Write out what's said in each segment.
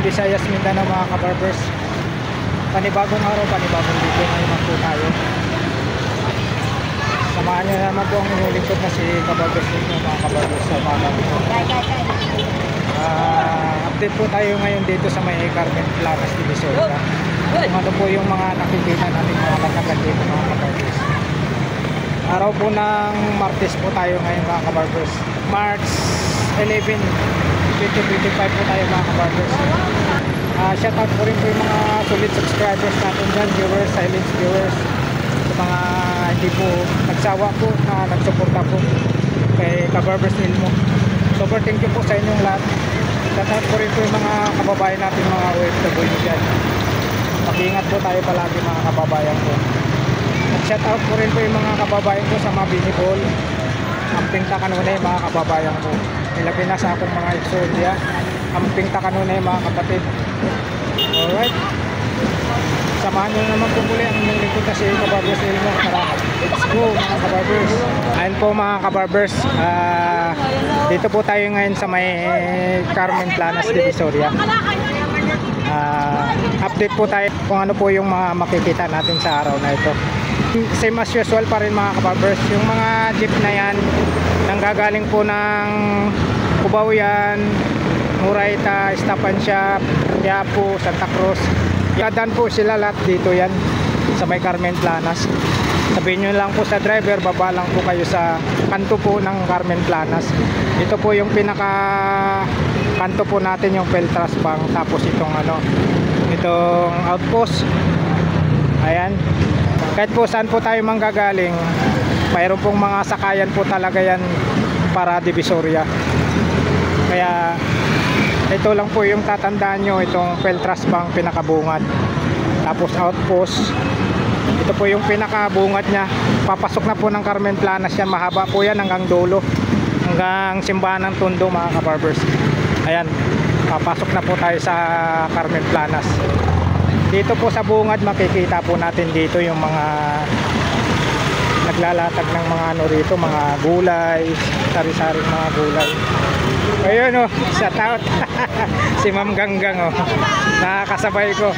Visayas, Mindanao mga kabarbers. Panibagong araw, panibagong video ngayon po tayo. Samahan nyo naman po ang inyong lingkod na si Kabarbers ninyo mga kabarbers sa mga update po tayo ngayon dito sa may Carmen Planas Divisoria. Ano po yung mga nakikita natin mga katagal dito mga kabarbers. Araw po ng Martes po tayo ngayon mga kabarbers. March 11, 2025 po tayo mga kabarbers. Shoutout po rin po yung mga solid subscribers natin dyan, viewers, silent viewers, sa mga hindi po nagsawa po na nagsuporta po kay Kabarbers Ilmo. Super thank you po sa inyong lahat. Shoutout po rin po yung mga kababayan natin mga OFW dyan. Mag-ingat po tayo palagi mga kababayan ko. Shoutout po rin po yung mga kababayan ko sa mga binibol Amping Takanunay mga kababayan ko. Ilagay na sa akong mga eksodya Amping Takanunay mga kapatid. Alright, samahan nyo naman po muli ang inyong lingkod kasi Kabarbers Ilmo. Tara, let's go mga kabarbers. Ayun po mga kabarbers, dito po tayo ngayon sa may Carmen Planas Divisoria. Update po tayo kung ano po yung mga makikita natin sa araw na ito. Same as usual pa rin mga kabarbers. Yung mga jeep na yan nanggagaling po ng Cubao yan, Murayta, Estapancia, Quiapo, Santa Cruz. Yadan po sila lahat dito yan sa may Carmen Planas. Sabihin nyo lang po sa driver, baba lang po kayo sa kanto po ng Carmen Planas. Ito po yung pinaka kanto po natin, yung Peltras Bank. Tapos itong itong outpost. Ayan. Kahit po saan po tayo manggagaling, mayroon pong mga sakayan po talaga yan para Divisoria. Kaya ito lang po yung tatandaan nyo, itong Peltras Bank pinakabungad. Tapos outpost, ito po yung pinakabungad nya. Papasok na po ng Carmen Planas yan. Mahaba po yan hanggang dulo, hanggang simbahan ng Tondo mga kabarbers. Ayan, papasok na po tayo sa Carmen Planas. Dito po sa bungad makikita po natin dito yung mga naglalatag ng mga rito, mga gulay, sari-saring mga gulay. Ayun shout out si Ma'am Ganggang nakakasabay ko.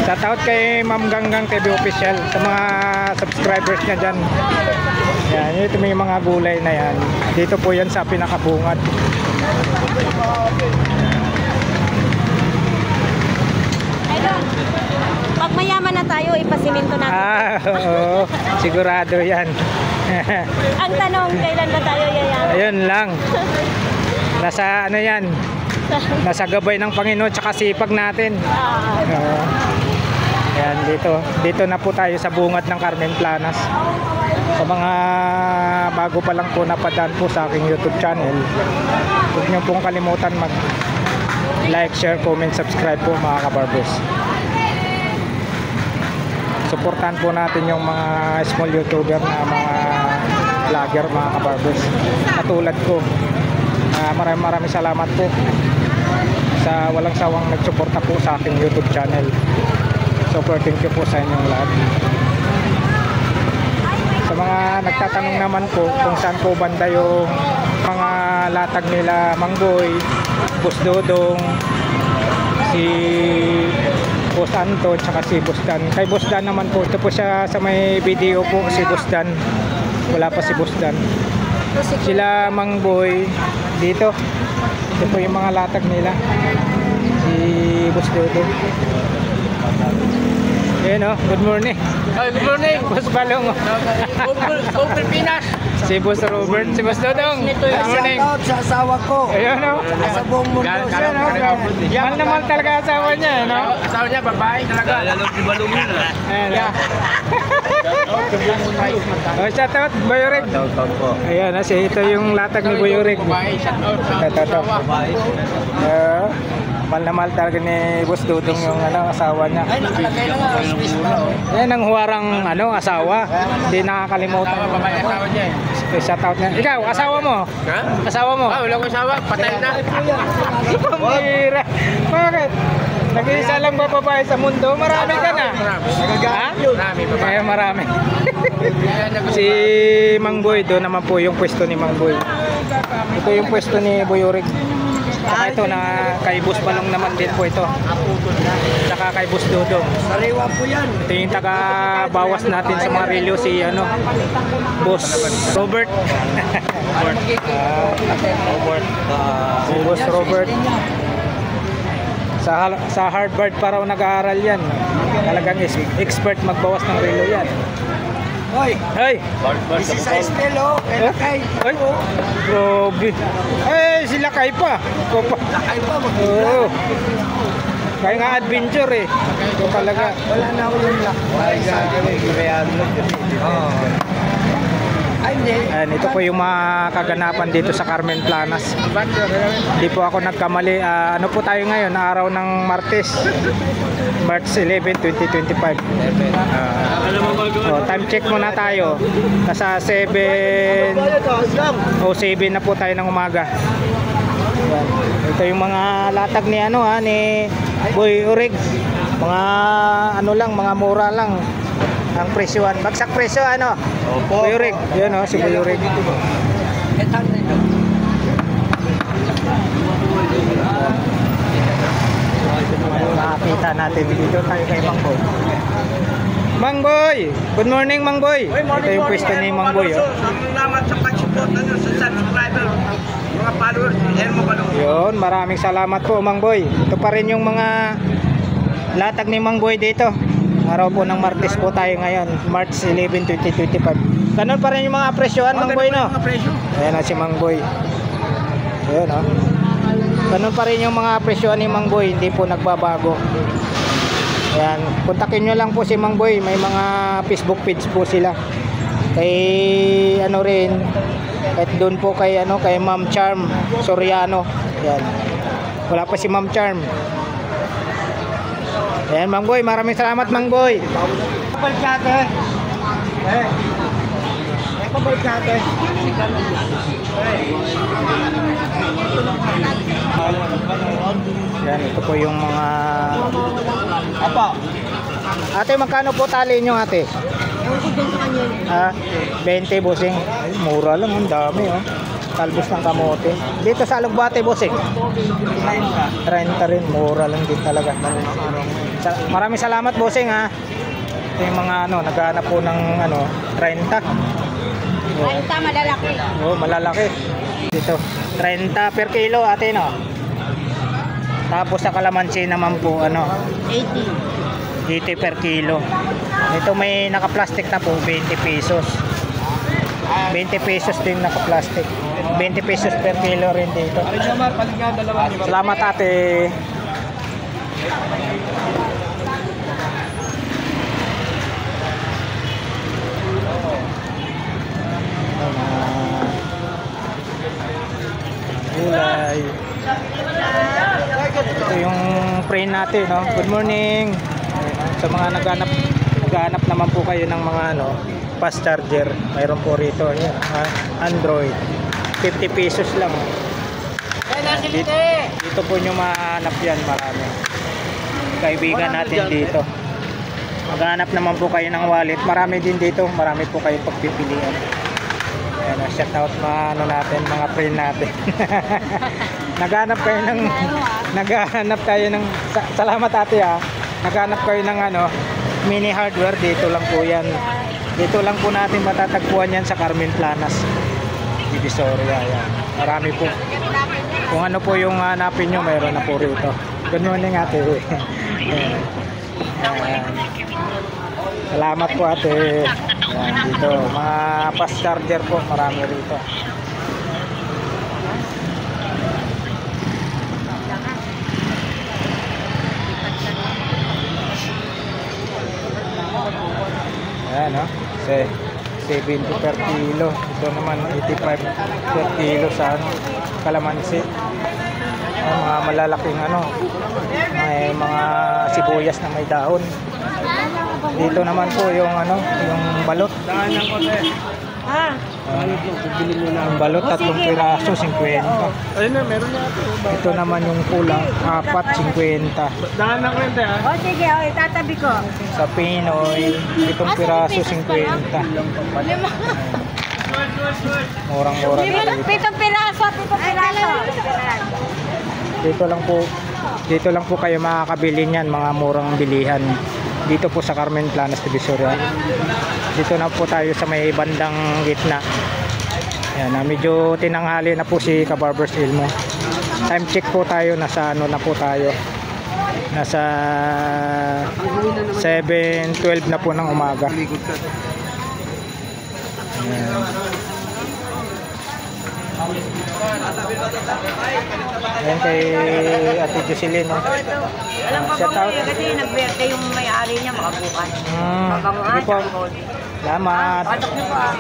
Shout out kay Ma'am Ganggang TV Official sa mga subscribers niya dyan. Yan, ito may mga gulay na yan. Dito po yan sa pinakabungad. Pag mayaman na tayo, ipasiminto natin. Oo, sigurado yan. Ang tanong, kailan ba tayo yayaman? Ayun lang. Nasa yan, nasa gabay ng Panginoon tsaka sipag natin. Ayan, dito na po tayo sa bungad ng Carmen Planas. Sa mga bago pa lang po napadaan po sa aking YouTube channel, huwag nyo pong kalimutan mag like, share, comment, subscribe po mga kabarbers. Suportahan po natin yung mga small YouTuber na mga vlogger mga kabarbers katulad ko. Maraming salamat po sa walang sawang nagsuporta po sa aking YouTube channel. Super thank you po sa inyong lahat. Sa mga nagtatanong naman po kung saan po banda yung mga latag nila Mangboy, Boss Dodong, si Boss Anton, tsaka si Boss Dan. Kay Boss Dan naman po, ito po siya sa may video po, si Boss Dan. Wala pa si Boss Dan. Sila Mangboy dito. Ito po yung mga latag nila. Si Boss Dodong. Ayan good morning. Good morning. Boss Balong. Buong Pilipinas. Si Boss Robert, si Boss Dodong. Good morning. Shoutout sa asawa ko. Ayan Sa buong mundo. Mahal na mahal talaga asawa niya, Asawa niya, babae talaga. Lalong si Balong yun. Ayan. Shout out, Boyoreg. Ayan, ito yung latag ni Boyoreg. Babae, shout out sa Ito. Mahal na mahal talaga ni Boss Dodong yung asawa niya. Ay, nakalagay na nga. Space na. Yan ang huwarang asawa. Hindi nakakalimutan. babae asawa niya Shout out niya. Ikaw, asawa mo? Ha? Asawa mo? Wala ko asawa, patay na. Pambira. Bakit? Nag-iisa lang ba babae sa mundo? Marami ka na. Ha? Marami babae. Marami. Si Mang Boy, doon naman po yung pwesto ni Mang Boy. Ito yung pwesto ni Boyorig. Saka ito na kay Boss Balong naman din po ito. Saka kay Boss Dudong. Sariwa po yan. Ito yung taga-bawas natin sa mga relo si Boss Robert. Si Boss Robert. Sa Harvard pa raw nag-aaral yan. Talagang expert magbawas ng relo yan. Hoy, Hey! this is a stelo. Kay Ay! Grabe! Eh, sila kay pa! Ikaw pa! lakay pa Oo! Kaya nga adventure eh. Ito talaga. Wala na ako yung lock. Ay, Ay, hindi. Ayan, ito po yung mga kaganapan dito sa Carmen Planas. Hindi po ako nagkamali. Ano po tayo ngayon? Araw ng Martes. March 11, 2025. Time check muna tayo. Nasa 7:07 na po tayo ng umaga. Ayan. Ito yung mga latag ni ni Boy Urig. Mga mga mura lang ang presyoan. Bagsak presyo Opo. Boy Urig. Yan si Boy Urig. Etan nito. Makakita natin dito tayo kay Mang Boy. Mang Boy! Good morning, Mang Boy! Ito yung pwesto ni Mang Boy. Salamat sa pag-support nyo sa subscriber. Mga followers, Elmo Balong. Yun, maraming salamat po, Mang Boy. Ito pa rin yung mga latag ni Mang Boy dito. Araw po ng Martes po tayo ngayon, March 11, 2025. Ganun pa rin yung mga presyoan, Mang Boy, no? Ayan si Mang Boy. Ayan, ganun pa rin yung mga presyoan ni Mang Boy, hindi po nagbabago. Ayan, kontakin nyo lang po si Mang Boy, may mga Facebook page po sila. Kay rin, kahit doon po kay kay Ma'am Charm Soriano. Ayan. Wala pa si Ma'am Charm. Ayan, Mang Boy, maraming salamat, Mang Boy. Balkate. Balkate. Yan, ito po yung mga Apa? Ate, magkano po tali nyo, ate? 20 bossing. Ay, mura lang, ang dami talbos ng kamote. Dito sa Alugbate, bossing 30 rin, mura lang din talaga. Maraming salamat, bossing Ito yung mga naghahanap po ng 30. Malalaki. Malalaki. Dito 30 per kilo, ate, no? Tapos sa kalamansi naman po 80 per kilo. Ito may naka-plastic na po, 20 pesos. 20 pesos din naka-plastic. 20 pesos per kilo rin dito. Salamat, ate. Gulay. Ito yung friend natin, Good morning. Sa mga naghanap naman po kayo ng mga fast charger, mayroon po rito. Ayan, Android. 50 pesos lang. Dito po nyo mahanap yan, marami. Kaibigan natin dito. Maghanap naman po kayo ng wallet. Marami din dito. Marami po kayo pagpipilian. Ayan, shout out natin, mga friend natin. Naghanap kayo ng salamat, ate, naghanap kayo ng mini hardware. Dito lang po yan. Dito lang po natin matatagpuan yan sa Carmen Planas, Divisoria. Yan, marami po. Kung ano po yung hanapin nyo, mayroon na po rito. Good morning, ate. Ayan. Salamat po, ate. Yan, dito mga fast charger po, marami rito. Ayan, 70 per kilo. Ito naman 85 per kilo sa kalamansi. Mga malalaking may mga sibuyas na may dahon. Dito naman po yung yung balot. Ang balot, 3 piraso, 50. Ayun na, meron na ito. Ito naman yung kulang, 4, 50. Dahan ng kwenta, Sige, itatabi ko. Sa Pinoy, 7 piraso, 50. Murang-mura na dito. 7 piraso, 7 piraso. Dito lang po kayo makakabili niyan, mga murang bilihan. Dito po sa Carmen Planas, Divisoria. Dito na po tayo sa may bandang gitna. Ayan, medyo tinanghali na po si Kabarbers Ilmo. Time check po tayo, nasa ano na po tayo. Nasa 7:12 na po ng umaga. Ayan. Ayan kay Ate Jocelyn, no? Alam pa Shout ba out. kasi nag-birthday yung may-ari niya makabukas. Sige po. Salamat. Patok niyo pa.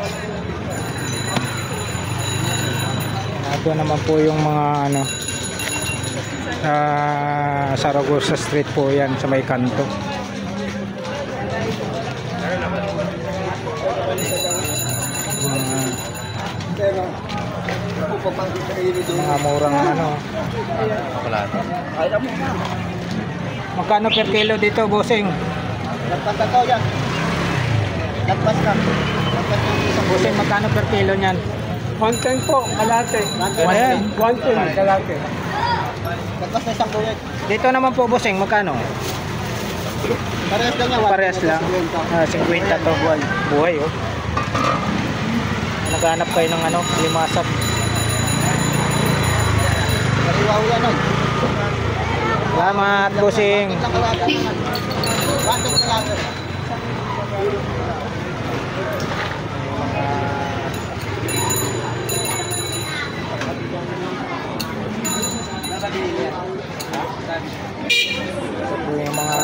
Ito naman po yung mga ano, Saragossa Street po yan sa may kanto. Mga murang ano. Magkano per kilo dito, bossing? Bossing, magkano per kilo niyan? 110 po, kalate. 110. 110, kalate. Dito naman po, bossing, magkano? Parehas lang yan. Parehas lang. 50 to. Buhay, oh. Naghanap kayo ng ano, limasag. Wow yan, no? Salamat, bossing. Ito po yung mga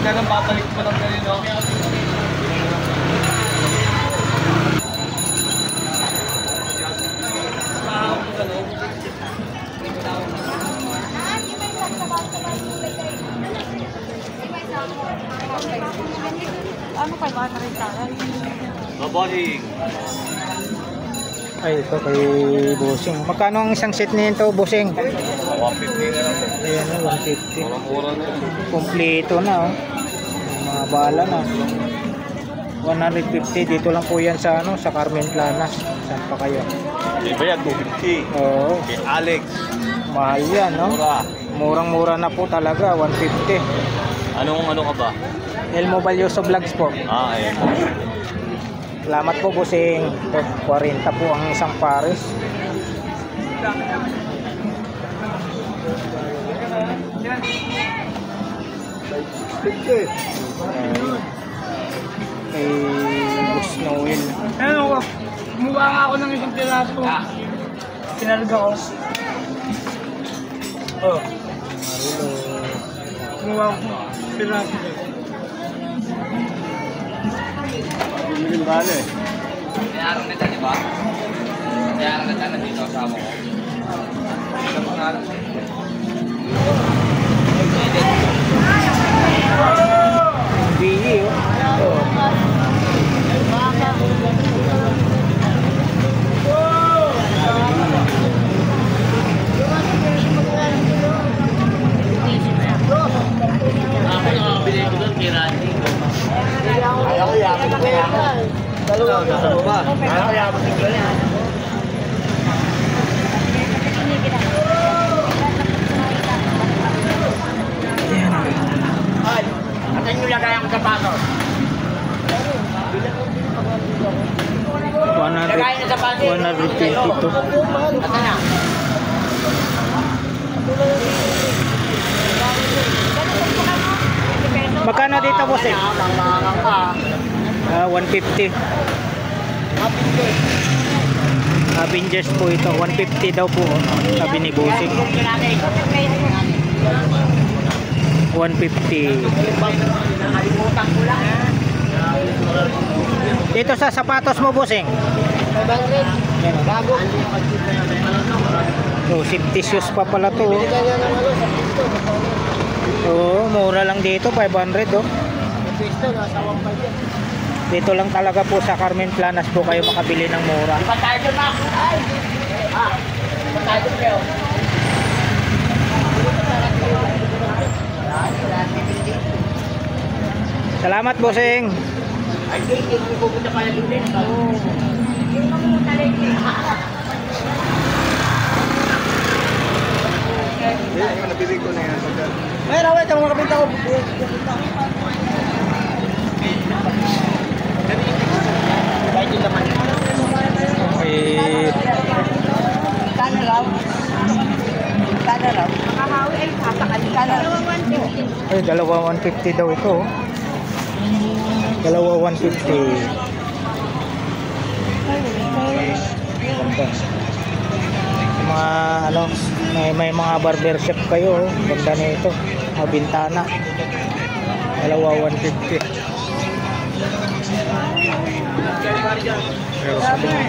Ganun, babalik pa ng ganun, no? Ano kayo mga karintahan? Babalik. Ay, ito kay bossing. Magkano ang isang set nito, bossing? 150 na lang. Ayan, 150. Mura na. Kompleto na, oh. Mga bala na. 150 dito lang po yan sa ano, sa Carmen Planas. Saan pa kayo? Iba yan, 250. Oo, Kay Alex. mahal yan, no? Mura. Murang-mura na po talaga, 150. Anong ano ka ba? Elmo Valioso Vlogs po. Eh. Salamat po, bossing. Ito, 40 po ang isang pares. Kay Boss Noel. Ano ko? Kumuha nga ako ng isang piraso. Kinalga ko. Oh. Kumuha ako ng piraso. Bumili ba eh? Kaya na di ba? Kaya na nandito kasama ko. Bili, oh. Ako nakabili ko doon kay Randy. Ayaw ko yapin ko yan. Dalawa ba? Ayaw ko yapin ko yan. Ay, atin nyo lagay ang sapatos. 122. Atin na. Magkano dito, bossing? 150. Avengers po ito, 150 daw po, oh. Sabi ni bossing. 150. Dito sa sapatos mo, bossing. Bago. Oh, safety shoes pa pala to, oh. Oo, mura lang dito, 500, oh. Dito lang talaga po sa Carmen Planas po kayo makabili ng mura. Salamat, bossing. Ay, hindi pupunta pa yung din. Nabili ko na yan. Mayroon, wait, ang mga kapita ko. Kahit yung laman. Okay. Kano raw? Kano raw? Makahawi ay sasakal. Kano raw? Ay, dalawa 150 daw ito. Dalawa 150. Ganda. Mga ano, may mga barber shop kayo. Ganda na ito. Mga bintana. Dalawa 150. Pero sabi mo,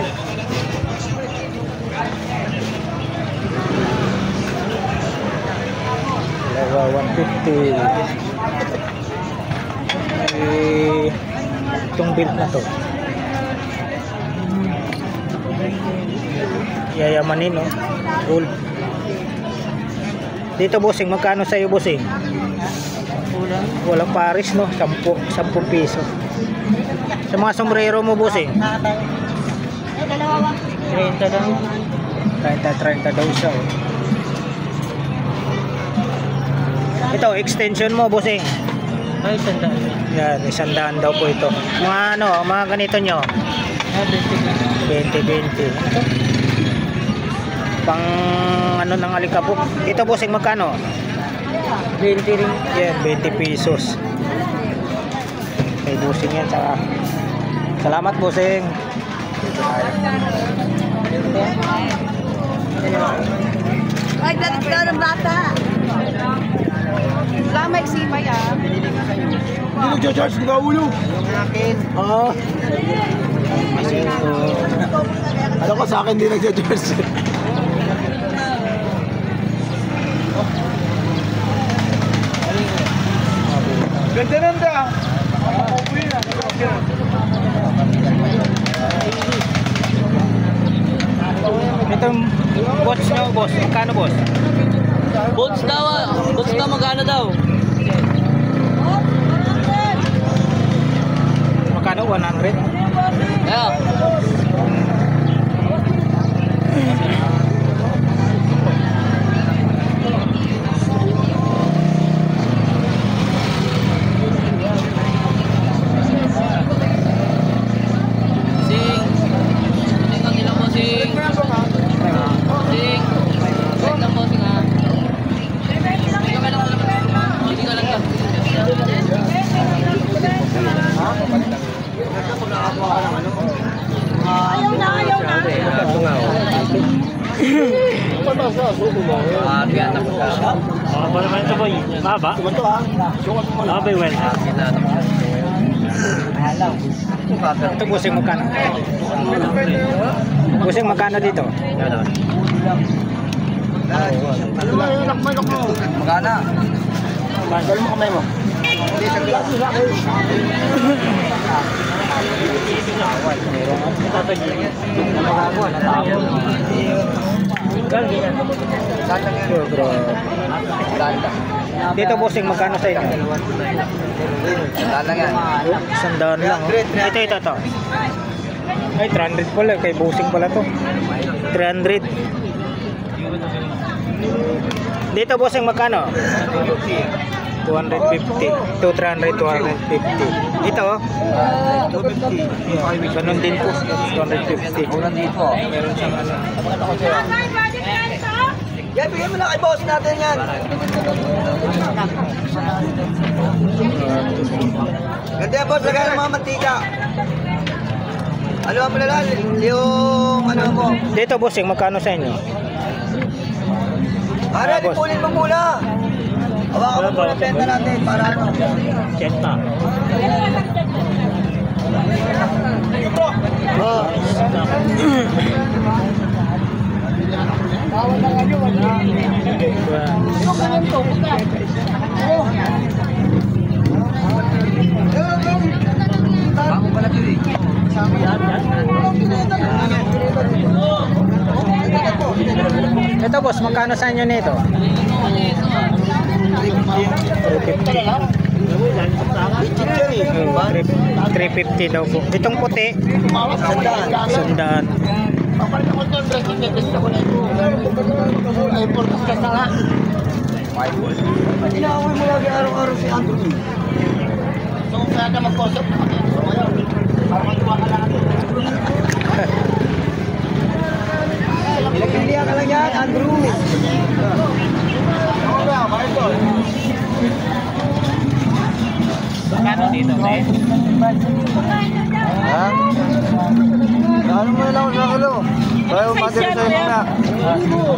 dalawa 150. Itong build na to yayamanin, no? Gold. Dito bossing, magkano sa iyo bossing? Walang paris, no? 10 piso. Sa mga sombrero mo bossing? 30 daw. 30 daw siya, oh. Ito, extension mo bossing? Ay, sandaan. Yan, 100 daw po ito. Mga ano, mga ganito nyo? 20. Pang ano ng alikabok. Ito bossing, magkano? 20 rin. Yan, 20 pesos. Kay bossing yan. Salamat bossing. Ay, dalit ka ng bata. Lamay si Maya. Hindi nag-charge ka ulo. Yung akin. Oo. Alam ko sa akin hindi nag-charge. Ganda nanda. Itong watch nyo boss, magkano boss? Boats daw, magkano daw? Magkano? 100? Yeah. Apa naman ito boy? Mahaba? Mahaba yung well. Ito bossing, magkano? Bossing, magkano dito? Magana. Bandal mo kamay mo. Dito bossing, magkano sa inyo? Lang yan. 100 lang, oh. Ito. Ay, 300 pala. Kay bossing pala to. 300. Dito bossing, magkano? 250. 250. Ito, oh. 250. Ganun din po. 250. Ulan dito. Meron siyang ano. Yan, bigyan mo na kay boss natin yan. Ganda yan boss, lagay ng mga mantika. Ano ang pala yung ano mo? Dito bossing, magkano sa inyo? Para boss. lipulin mo muna. Hawakan mo muna benta natin para ano. Check na. Oh. Bago pala ito eh. Ito boss, magkano sa inyo nito? 350. Oh, 350 daw po. Itong puti, sandaan. Inaaway mo lagi araw-araw si Andrew. So, kaya ka mag-concept. Para matuwa ka lang ito. Ilagpilihan ka lang yan, Andrew. Kano dito, eh? Ha? Ano mo lang sa kalo? Tayo materi sa inyo na.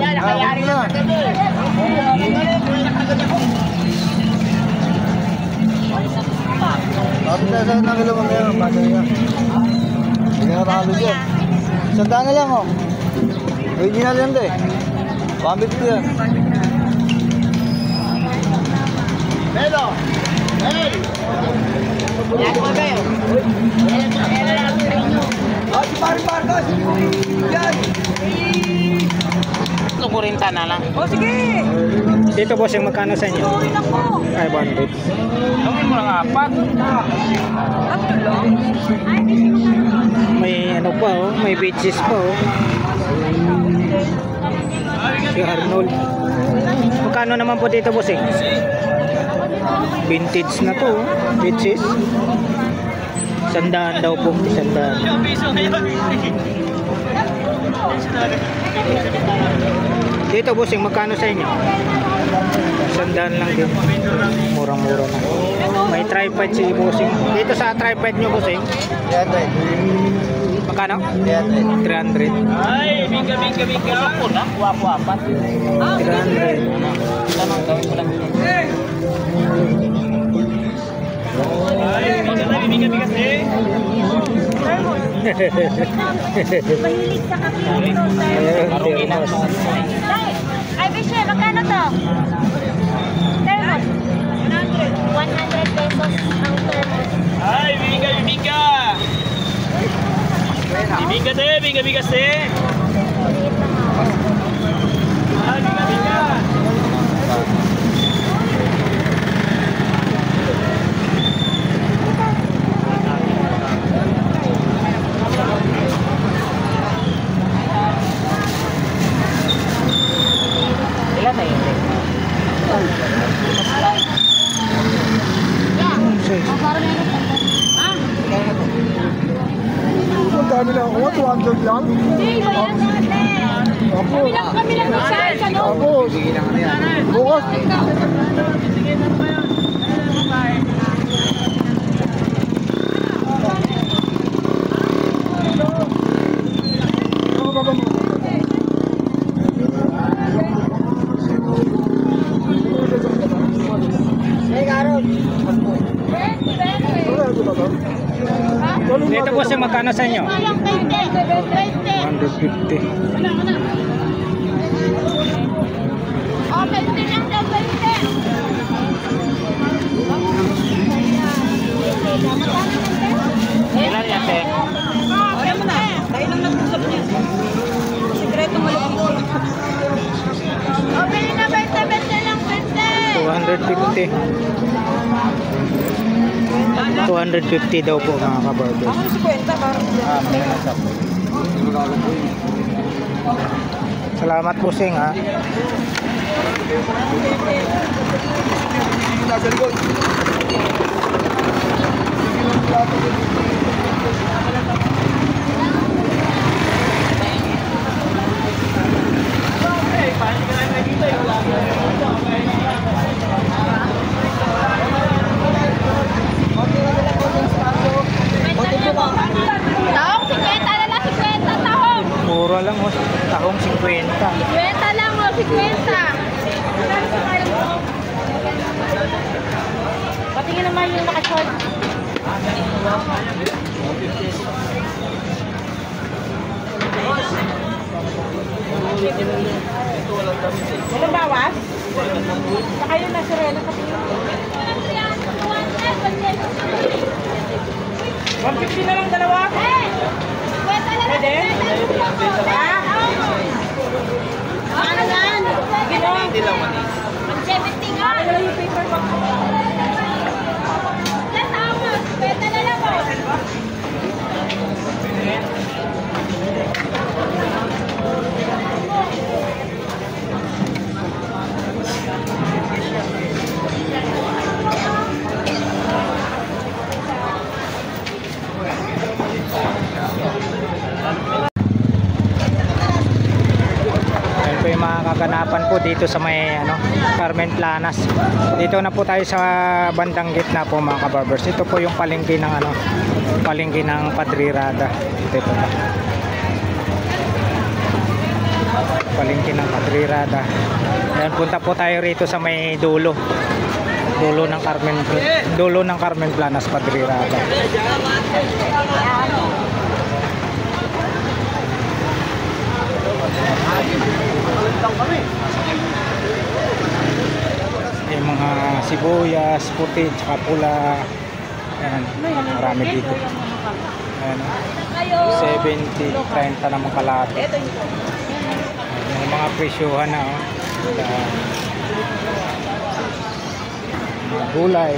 Nakayari na. Tapos na sa'yo na kilo mo meron. Materi na. Hindi na nakalo dyan. Sandaan na lang, oh. Original yan, de. 150 yan. Hello! Hey! Yan mo ba yun? Oh, si Marcos! Yan! Ito 40 na lang. O sige! Dito bossing, magkano sa inyo? Sorry lang po. 500. Gawin mo lang 4. Ano lang? May ano pa oh, may beaches pa oh. Si Arnold. Magkano naman po dito bossing? Vintage na to oh. Beaches. Sandaan daw po, sandaan. Dito bossing, magkano sa inyo? Sandaan lang din. Murang-mura na. May tripod si bossing. Dito sa tripod nyo bossing, Yan, de. magkano? Yan, de. 300. Ay, biga. Ako na, wapo 4. 300. Tamang gawin mo lang. Ay, biga kasi. Mahilig sa kapito. Marungin na. Ay, Bishe, magkano to? Thermos. 100 pesos ang thermos. Ay, biga. Biga se. Ay, biga. Ilan na yun? Ang dami lang ako, 200 lang. Hindi, bayan natin. Ako. Kami lang mag-size, ano? Ako. Bukas. Dito bossing, magkano sa inyo? Walang 20. 150. Oh, 20 lang daw, 20. Ilan yan, te? Kaya mo na. Tayo lang nag-usap niya. Sikreto mo lang. Oh, pili na 20 lang, 20. 250 daw po mga kabarbers. Ako si Kwenta, parang Salamat bossing ha. Nasa likod. Tahong 50 na lang, 50 tahong. Mura lang oh. Tahong 50. 50 lang mo, 50. Patingin naman yung naka-short. Ano bawas? Saka yung nasa relo, patingin. 150 na lang dalawa? Pwede? Ha? Ano yan? Gino? 170 nga. Ano yung paper bag? harapan po dito sa may Carmen Planas. Dito na po tayo sa bandang gitna po mga kabarbers. Ito po yung palengke ng palengke ng Padre Rada. Ito po. Palengke ng Padre Rada. Ayan, punta po tayo rito sa may dulo ng Carmen Planas, Padre Rada. Yung mga sibuyas, puti, tsaka pula. Ayan, marami dito. Ayan, 70, 30 naman kalahati. Yung mga presyuhan na mga gulay.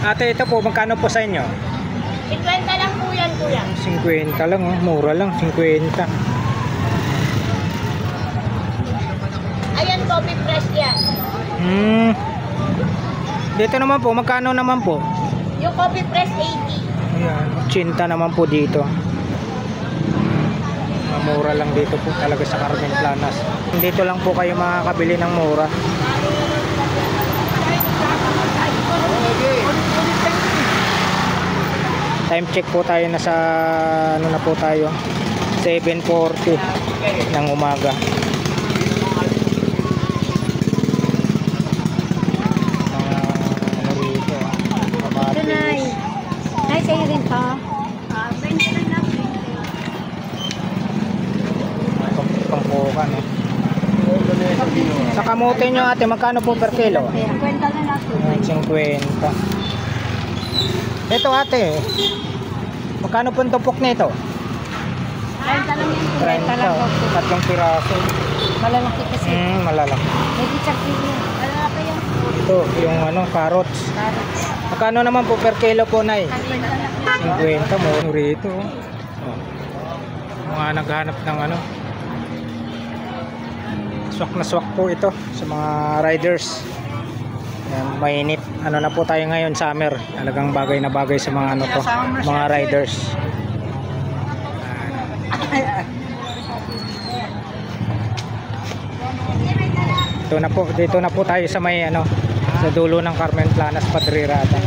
Ate, ito po, magkano po sa inyo? 50 lang po yan, kuya. 50 lang, mura lang, 50. Ayan, coffee fresh yan. Dito naman po, magkano naman po? Yung coffee fresh, 80. Ayan, 80 naman po dito. Mura lang dito po talaga sa Carmen Planas. Dito lang po kayo makakabili ng mura. Time check po tayo, nasa ano na po tayo, 7:40 ng umaga. Ano dito, kamatis. Ay, sa'yo rin to. Pangkuka, no? Sa kamote nyo ate, magkano po per kilo? 50 na lang. 50. Ito ate, magkano po ang tupok nito? 30 lang yan. 30, tatlong piraso. Malalaki kasi. Malalaki. May kitsak din yan. Malalaki yan. Ito, yung carrots. Carrots. Magkano naman po per kilo po, Nay? 50 lang. 50 mo rito. Mga naghanap ng swak na swak po ito sa mga riders. Yan, mainit. Ano na po tayo ngayon, summer. Talagang bagay na bagay sa mga mga riders. Dito na po tayo sa may sa dulo ng Carmen Planas, Padre Rada.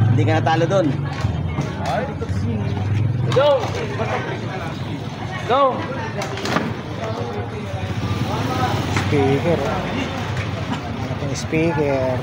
Hindi ka natalo doon. Go! Go! Speaker. Ating speaker.